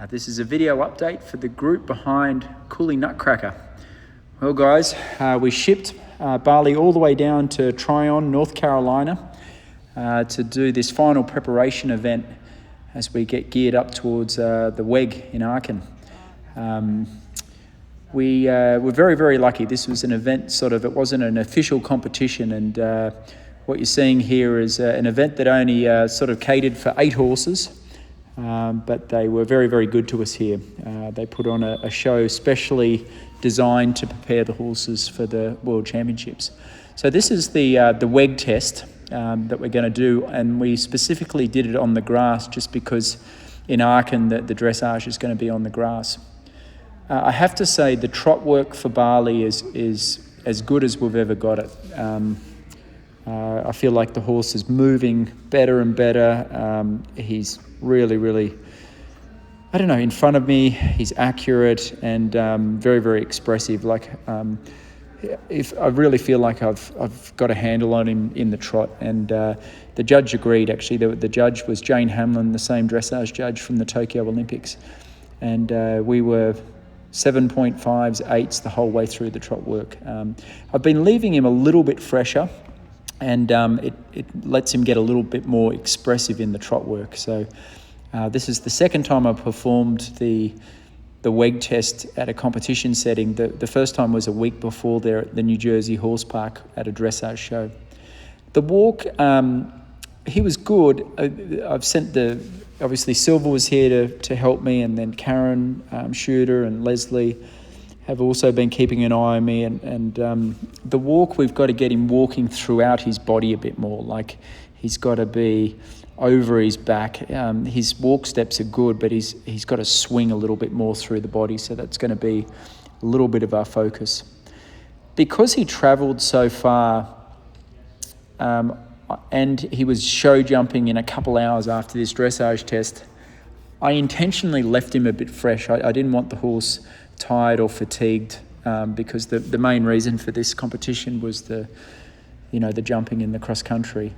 This is a video update for the group behind Cooley Nutcracker. Well guys, we shipped barley all the way down to Tryon, North Carolina to do this final preparation event as we get geared up towards the WEG in Aachen. We were very, very lucky. This was an event, it wasn't an official competition, and what you're seeing here is an event that only catered for 8 horses. But they were very, very good to us here. They put on a show specially designed to prepare the horses for the World Championships. So this is the WEG test that we're going to do, and we specifically did it on the grass just because in Aachen the dressage is going to be on the grass. I have to say the trot work for barley is as good as we've ever got it. I feel like the horse is moving better and better. He's really, in front of me, he's accurate and very, very expressive. If I really feel like I've got a handle on him in the trot, and the judge agreed. Actually, the judge was Jane Hamlin, the same dressage judge from the Tokyo Olympics, and we were 7.5s, 8s the whole way through the trot work. I've been leaving him a little bit fresher, and it lets him get a little bit more expressive in the trot work. So this is the second time I've performed the WEG test at a competition setting. The first time was a week before there at the New Jersey Horse Park at a dressage show. The walk, he was good. I've sent obviously Silver was here to help me, and then Karen, Shooter and Leslie have also been keeping an eye on me, and the walk, we've got to get him walking throughout his body a bit more. Like, he's got to be over his back. His walk steps are good, but he's got to swing a little bit more through the body, so that's going to be a little bit of our focus. Because he travelled so far, and he was show jumping in a couple hours after this dressage test, I intentionally left him a bit fresh. I didn't want the horse tired or fatigued, because the main reason for this competition was the jumping in the cross country.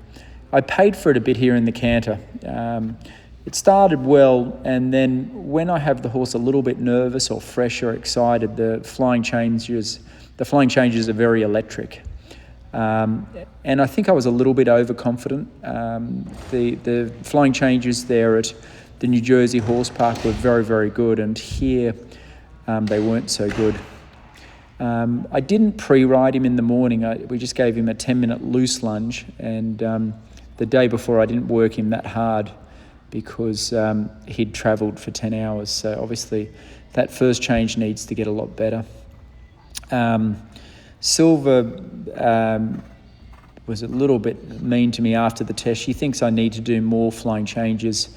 I paid for it a bit here in the canter. It started well, and then when I have the horse a little bit nervous or fresh or excited, the flying changes are very electric. And I think I was a little bit overconfident. The flying changes there at the New Jersey Horse Park were very, very good, and here they weren't so good. I didn't pre-ride him in the morning. We just gave him a 10-minute loose lunge, and the day before I didn't work him that hard because he'd travelled for 10 hours. So obviously that first change needs to get a lot better. Silver was a little bit mean to me after the test. She thinks I need to do more flying changes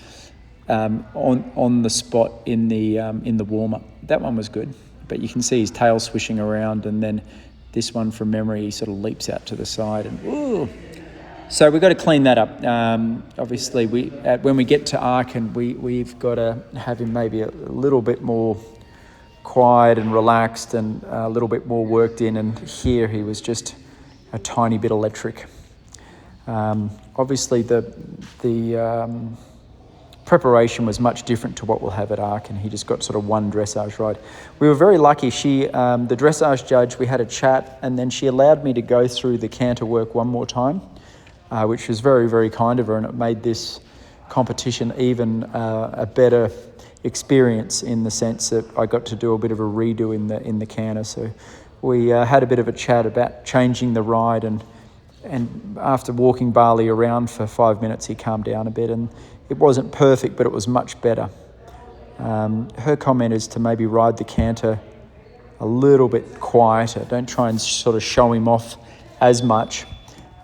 on the spot in the warm-up. That one was good, but you can see his tail swishing around, and then this one from memory, he sort of leaps out to the side, and ooh. So we've got to clean that up. Obviously, when we get to Aachen, we've got to have him maybe a little bit more quiet and relaxed and a little bit more worked in, and here he was just a tiny bit electric. Obviously, the preparation was much different to what we'll have at Aachen. He just got sort of one dressage ride. We were very lucky. The dressage judge, we had a chat, and then she allowed me to go through the canter work one more time, which was very, very kind of her, and it made this competition even a better experience in the sense that I got to do a bit of a redo in the canter. So we had a bit of a chat about changing the ride, and after walking Barley around for 5 minutes, he calmed down a bit, and it wasn't perfect, but it was much better. Her comment is to maybe ride the canter a little bit quieter. Don't try and sort of show him off as much.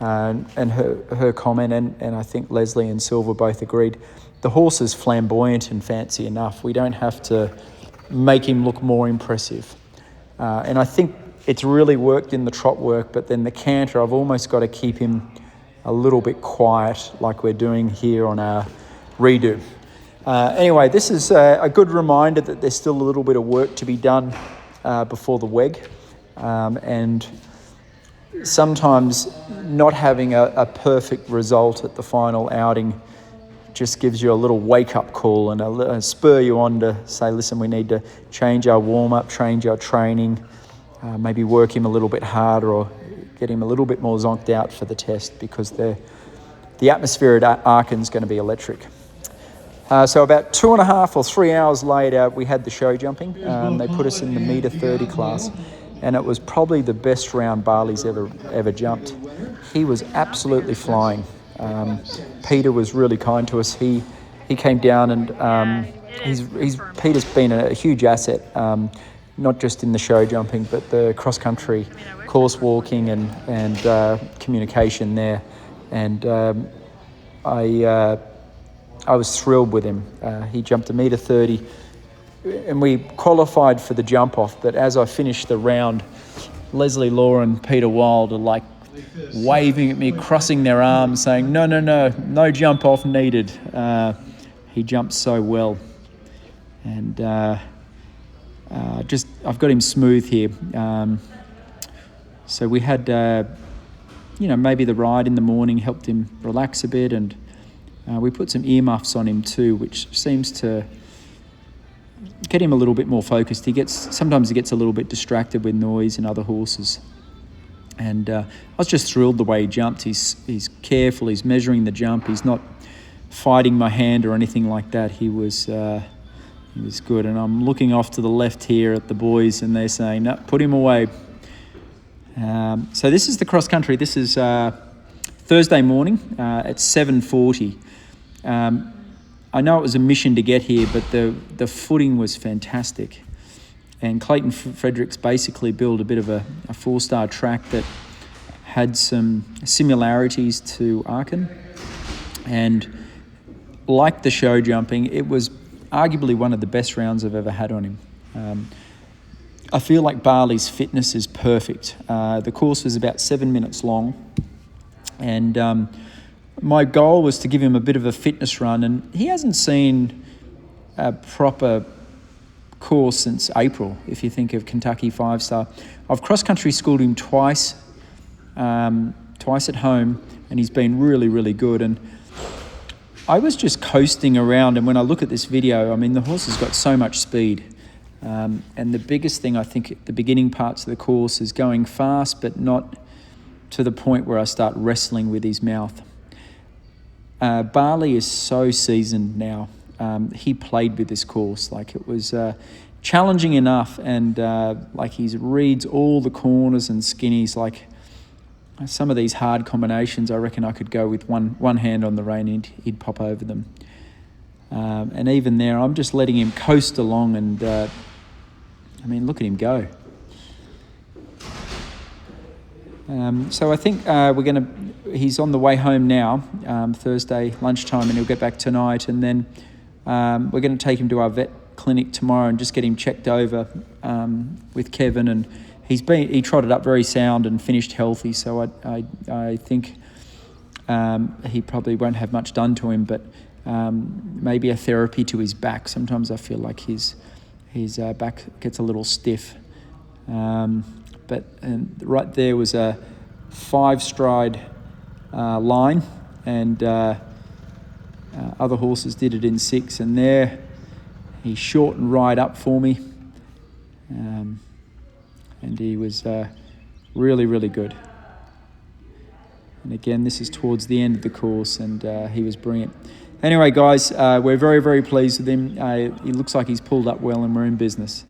And her comment, and I think Leslie and Silver both agreed, the horse is flamboyant and fancy enough. We don't have to make him look more impressive. And I think it's really worked in the trot work, but then the canter, I've almost got to keep him a little bit quiet like we're doing here on our redo. Anyway, this is a good reminder that there's still a little bit of work to be done before the WEG. And sometimes not having a perfect result at the final outing just gives you a little wake-up call and a spur you on to say, listen, we need to change our warm-up, change our training, maybe work him a little bit harder or get him a little bit more zonked out for the test, because the atmosphere at Aachen going to be electric. So about 2.5 or 3 hours later, we had the show jumping. They put us in the metre 30 class, and it was probably the best round Barley's ever jumped. He was absolutely flying. Peter was really kind to us. He came down, and Peter's been a huge asset, not just in the show jumping, but the cross country, course walking, and communication there. And I was thrilled with him. He jumped a metre 30, and we qualified for the jump off. But as I finished the round, Leslie Law and Peter Wild are like waving at me, crossing their arms, saying, no jump off needed. He jumped so well. And I've got him smooth here. So we had, maybe the ride in the morning helped him relax a bit, and we put some earmuffs on him too, which seems to get him a little bit more focused. Sometimes he gets a little bit distracted with noise and other horses. And I was just thrilled the way he jumped. He's careful, he's measuring the jump, he's not fighting my hand or anything like that. He was good. And I'm looking off to the left here at the boys, and they're saying, no, put him away. So this is the cross country. This is Thursday morning at 7:40. I know it was a mission to get here, but the footing was fantastic. And Clayton Fredericks basically built a bit of a 4-star track that had some similarities to Aachen. And like the show jumping, it was arguably one of the best rounds I've ever had on him. I feel like Barley's fitness is perfect. The course was about 7 minutes long, and my goal was to give him a bit of a fitness run, and he hasn't seen a proper course since April, if you think of Kentucky 5-star. I've cross-country schooled him twice at home, and he's been really, really good. And I was just coasting around, and when I look at this video, I mean, the horse has got so much speed. And the biggest thing, I think, at the beginning parts of the course is going fast, but not to the point where I start wrestling with his mouth. Barley is so seasoned now. He played with this course. Like, it was challenging enough, and like, he reads all the corners and skinnies. Like, some of these hard combinations, I reckon I could go with one hand on the rein, and he'd pop over them. And even there, I'm just letting him coast along, and I mean, look at him go. So I think he's on the way home now, Thursday lunchtime, and he'll get back tonight. And then we're going to take him to our vet clinic tomorrow and just get him checked over with Kevin. And he trotted up very sound and finished healthy. So I think he probably won't have much done to him, but maybe a therapy to his back. Sometimes I feel like his back gets a little stiff. But right there was a 5-stride line, and other horses did it in 6. And there he shortened right up for me, and he was really, really good. And again, this is towards the end of the course, and he was brilliant. Anyway, guys, we're very, very pleased with him. He looks like he's pulled up well, and we're in business.